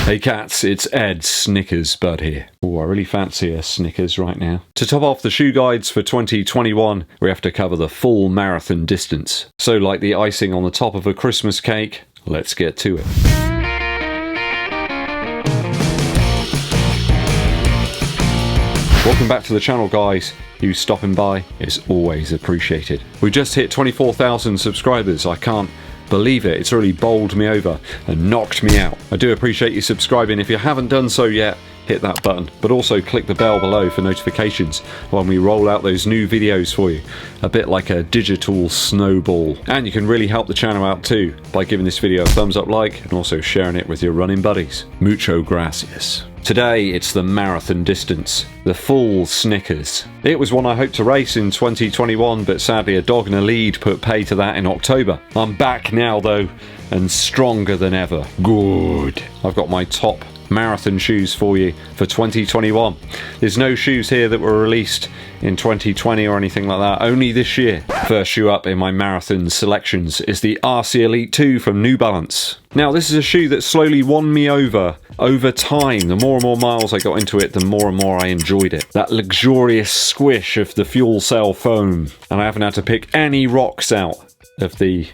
Hey cats, it's Ed Snickers-Bud here. Oh, I really fancy a Snickers right now. To top off the shoe guides for 2021, we have to cover the full marathon distance. So like the icing on the top of a Christmas cake, let's get to it. Welcome back to the channel, guys. You stopping by is always appreciated. We just hit 24,000 subscribers. I can't believe it. It's really bowled me over and knocked me out. I do appreciate you subscribing. If you haven't done so yet, hit that button, but also click the bell below for notifications when we roll out those new videos for you. A bit like a digital snowball. And you can really help the channel out too by giving this video a thumbs up like and also sharing it with your running buddies. Mucho gracias. Today it's the marathon distance, the full Snickers. It was one I hoped to race in 2021, but sadly a dog and a lead put pay to that in October. I'm back now though, and stronger than ever. Good. I've got my top marathon shoes for you for 2021. There's no shoes here that were released in 2020 or anything like that, only this year. First shoe up in my marathon selections is the RC Elite 2 from New Balance. Now this is a shoe that slowly won me over time. The more and more miles I got into it, the more and more I enjoyed it. That luxurious squish of the fuel cell foam, and I haven't had to pick any rocks out of the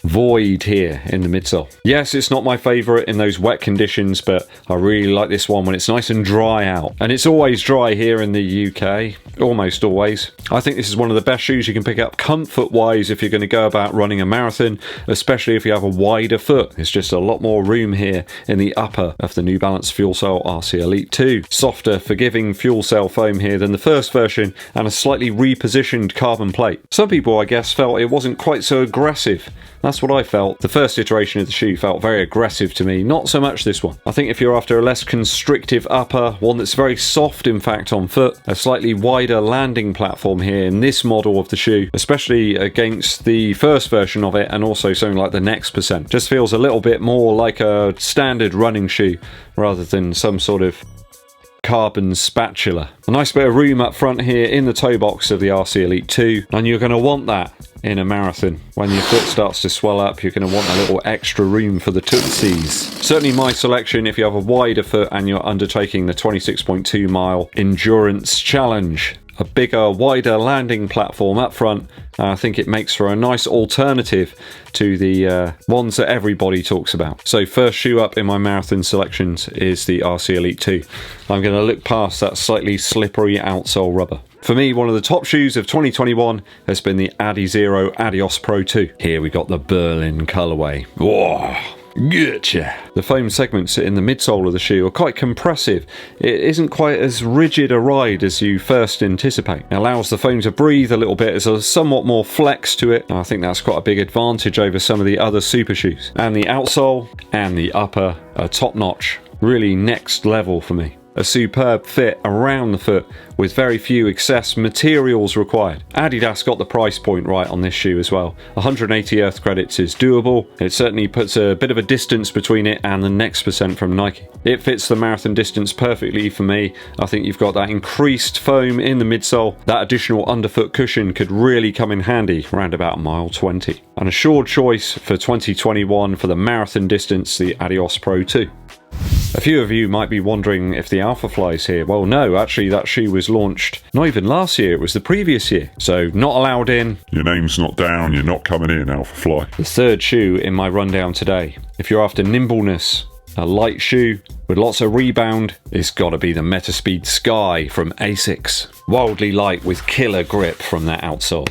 void here in the midsole. Yes, it's not my favourite in those wet conditions, but I really like this one when it's nice and dry out. And it's always dry here in the UK, almost always. I think this is one of the best shoes you can pick up comfort-wise if you're going to go about running a marathon, especially if you have a wider foot. There's just a lot more room here in the upper of the New Balance Fuel Cell RC Elite 2. Softer, forgiving fuel cell foam here than the first version, and a slightly repositioned carbon plate. Some people, I guess, felt it wasn't quite so aggressive. That's what I felt. The first iteration of the shoe felt very aggressive to me, not so much this one. I think if you're after a less constrictive upper, one that's very soft in fact on foot, a slightly wider landing platform here in this model of the shoe, especially against the first version of it and also something like the Next Percent, just feels a little bit more like a standard running shoe rather than some sort of carbon spatula. A nice bit of room up front here in the toe box of the RC Elite 2, and you're going to want that in a marathon. When your foot starts to swell up, you're going to want a little extra room for the tootsies. Certainly my selection if you have a wider foot and you're undertaking the 26.2 mile endurance challenge. A bigger, wider landing platform up front, I think it makes for a nice alternative to the ones that everybody talks about. So first shoe up in my marathon selections is the RC Elite 2. I'm going to look past that slightly slippery outsole rubber. For me, one of the top shoes of 2021 has been the Adizero Adios Pro 2. Here we got the Berlin colorway. Whoa! Gotcha. The foam segments in the midsole of the shoe are quite compressive. It isn't quite as rigid a ride as you first anticipate. It allows the foam to breathe a little bit. There's a somewhat more flex to it. And I think that's quite a big advantage over some of the other super shoes. And the outsole and the upper are top notch. Really next level for me. A superb fit around the foot with very few excess materials required. Adidas got the price point right on this shoe as well. 180 Earth credits is doable. It certainly puts a bit of a distance between it and the Next Percent from Nike. It fits the marathon distance perfectly for me. I think you've got that increased foam in the midsole. That additional underfoot cushion could really come in handy around about mile 20. An assured choice for 2021 for the marathon distance, the Adios Pro 2. A few of you might be wondering if the Alpha Fly's here. Well, no, actually that shoe was launched not even last year, it was the previous year. So not allowed in. Your name's not down, you're not coming in, Alpha Fly. The third shoe in my rundown today. If you're after nimbleness, a light shoe with lots of rebound, it's got to be the MetaSpeed Sky from Asics. Wildly light with killer grip from that outsole.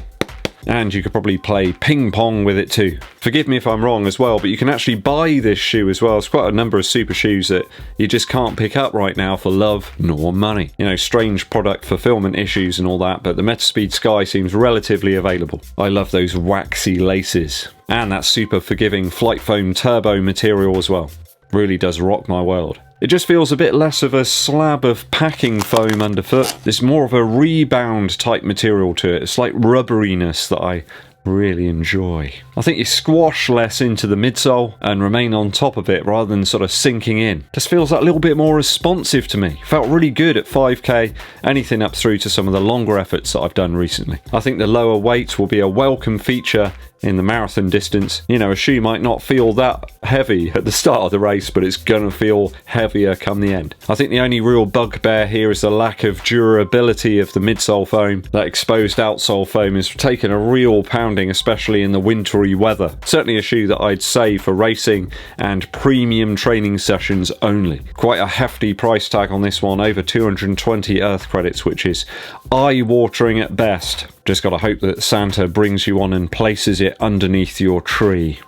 And you could probably play ping pong with it too. Forgive me if I'm wrong as well, but you can actually buy this shoe as well. It's quite a number of super shoes that you just can't pick up right now for love nor money. You know, strange product fulfillment issues and all that, but the MetaSpeed Sky seems relatively available. I love those waxy laces. And that super forgiving flight foam turbo material as well. Really does rock my world. It just feels a bit less of a slab of packing foam underfoot. There's more of a rebound type material to it. It's like rubberiness that I really enjoy. I think you squash less into the midsole and remain on top of it rather than sort of sinking in. Just feels like a little bit more responsive to me. Felt really good at 5k, anything up through to some of the longer efforts that I've done recently. I think the lower weight will be a welcome feature in the marathon distance. You know, a shoe might not feel that heavy at the start of the race, but it's gonna feel heavier come the end. I think the only real bugbear here is the lack of durability of the midsole foam. That exposed outsole foam is taking a real pounding, especially in the wintry weather. Certainly a shoe that I'd save for racing and premium training sessions only. Quite a hefty price tag on this one, over 220 Earth credits, which is eye-watering at best. Just gotta hope that Santa brings you on and places it underneath your tree,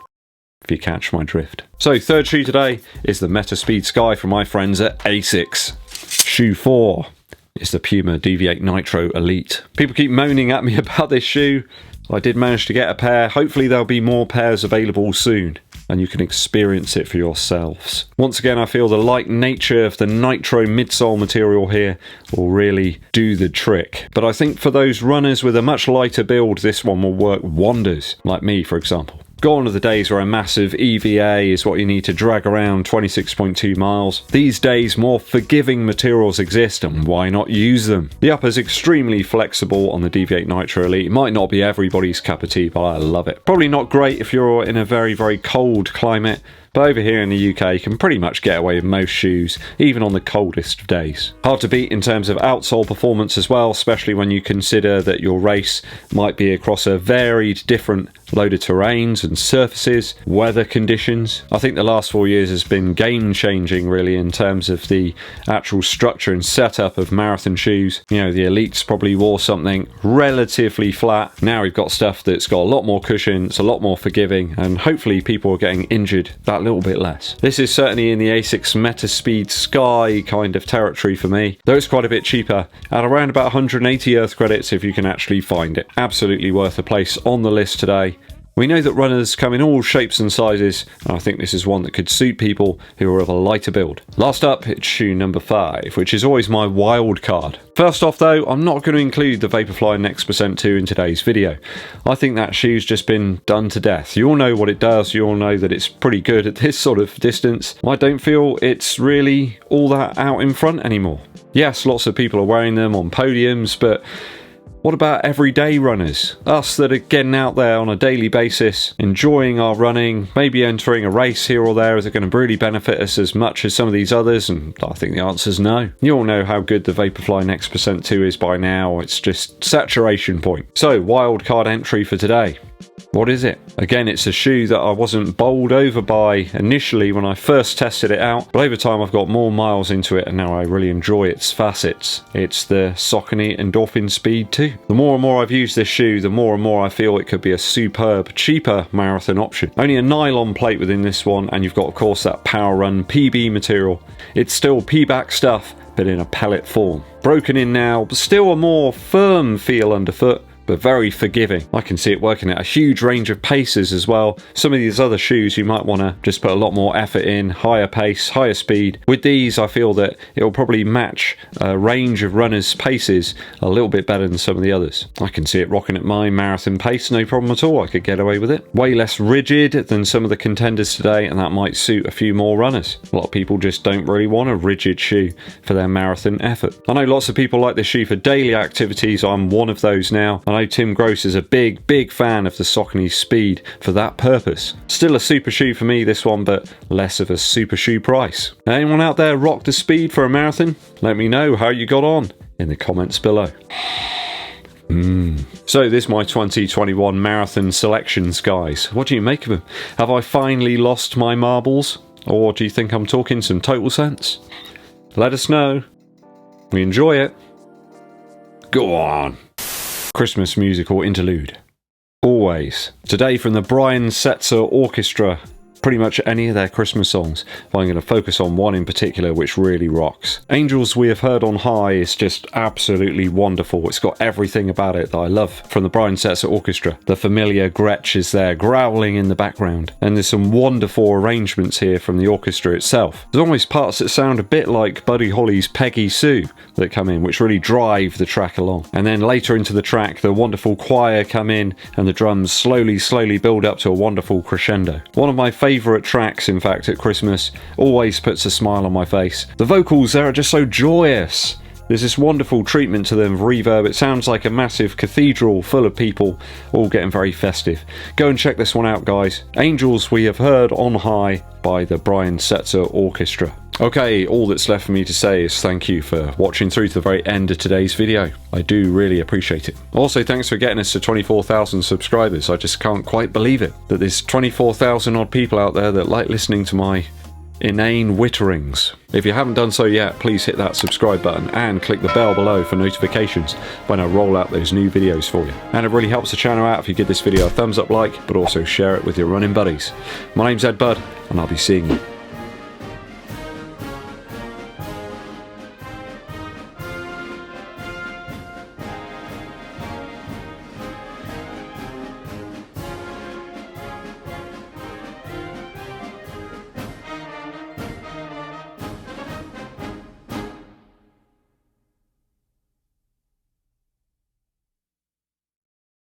if you catch my drift. So third shoe today is the MetaSpeed Sky from my friends at Asics. Shoe 4 is the Puma Deviate Nitro Elite. People keep moaning at me about this shoe. I did manage to get a pair. Hopefully there'll be more pairs available soon, and you can experience it for yourselves. Once again, I feel the light nature of the Nitro midsole material here will really do the trick. But I think for those runners with a much lighter build, this one will work wonders, like me, for example. Gone are the days where a massive EVA is what you need to drag around 26.2 miles. These days, more forgiving materials exist, and why not use them? The upper's extremely flexible on the Deviate Nitro Elite. It might not be everybody's cup of tea, but I love it. Probably not great if you're in a very, very cold climate, but over here in the UK, you can pretty much get away with most shoes, even on the coldest of days. Hard to beat in terms of outsole performance as well, especially when you consider that your race might be across a varied different load of terrains and surfaces, weather conditions. I think the last 4 years has been game-changing really in terms of the actual structure and setup of marathon shoes. You know, the Elites probably wore something relatively flat. Now we've got stuff that's got a lot more cushion, it's a lot more forgiving, and hopefully people are getting injured that little bit less. This is certainly in the Asics MetaSpeed Sky kind of territory for me, though it's quite a bit cheaper, at around about 180 Earth credits if you can actually find it. Absolutely worth a place on the list today. We know that runners come in all shapes and sizes, and I think this is one that could suit people who are of a lighter build. Last up, it's shoe number 5, which is always my wild card. First off though, I'm not going to include the Vaporfly Next% 2 in today's video. I think that shoe's just been done to death. You all know what it does, you all know that it's pretty good at this sort of distance. I don't feel it's really all that out in front anymore. Yes, lots of people are wearing them on podiums, but what about everyday runners? Us that are getting out there on a daily basis, enjoying our running, maybe entering a race here or there. Is it going to really benefit us as much as some of these others? And I think the answer is no. You all know how good the Vaporfly Next% 2 is by now. It's just saturation point. So, wildcard entry for today. What is it? Again, it's a shoe that I wasn't bowled over by initially when I first tested it out, but over time I've got more miles into it and now I really enjoy its facets. It's the Saucony Endorphin Speed 2. The more and more I've used this shoe, the more and more I feel it could be a superb, cheaper marathon option. Only a nylon plate within this one, and you've got, of course, that Power Run PB material. It's still P-back stuff, but in a pellet form. Broken in now, but still a more firm feel underfoot, but very forgiving. I can see it working at a huge range of paces as well. Some of these other shoes you might want to just put a lot more effort in, higher pace, higher speed. With these I feel that it will probably match a range of runners' paces a little bit better than some of the others. I can see it rocking at my marathon pace, no problem at all. I could get away with it. Way less rigid than some of the contenders today, and that might suit a few more runners. A lot of people just don't really want a rigid shoe for their marathon effort. I know lots of people like this shoe for daily activities. I'm one of those now. I know Tim Gross is a big fan of the Saucony Speed for that purpose. Still a super shoe for me, this one, but less of a super shoe price. Anyone out there rock the Speed for a marathon? Let me know how you got on in the comments below. So this is my 2021 marathon selections, guys. What do you make of them? Have I finally lost my marbles? Or do you think I'm talking some total sense? Let us know. We enjoy it. Go on. Christmas musical interlude. Always. Today from the Brian Setzer Orchestra pretty much any of their Christmas songs, but I'm going to focus on one in particular which really rocks. Angels We Have Heard on High is just absolutely wonderful. It's got everything about it that I love from the Brian Setzer Orchestra. The familiar Gretsch is there growling in the background, and there's some wonderful arrangements here from the orchestra itself. There's almost parts that sound a bit like Buddy Holly's Peggy Sue that come in, which really drive the track along. And then later into the track, the wonderful choir come in and the drums slowly build up to a wonderful crescendo. One of my favourite tracks, in fact, at Christmas. Always puts a smile on my face. The vocals there are just so joyous. There's this wonderful treatment to them of reverb. It sounds like a massive cathedral full of people all getting very festive. Go and check this one out, guys. Angels We Have Heard on High by the Brian Setzer Orchestra. Okay, all that's left for me to say is thank you for watching through to the very end of today's video. I do really appreciate it. Also, thanks for getting us to 24,000 subscribers. I just can't quite believe it, that there's 24,000 odd people out there that like listening to my inane witterings. If you haven't done so yet, please hit that subscribe button and click the bell below for notifications when I roll out those new videos for you. And it really helps the channel out if you give this video a thumbs up like, but also share it with your running buddies. My name's Eddbud, and I'll be seeing you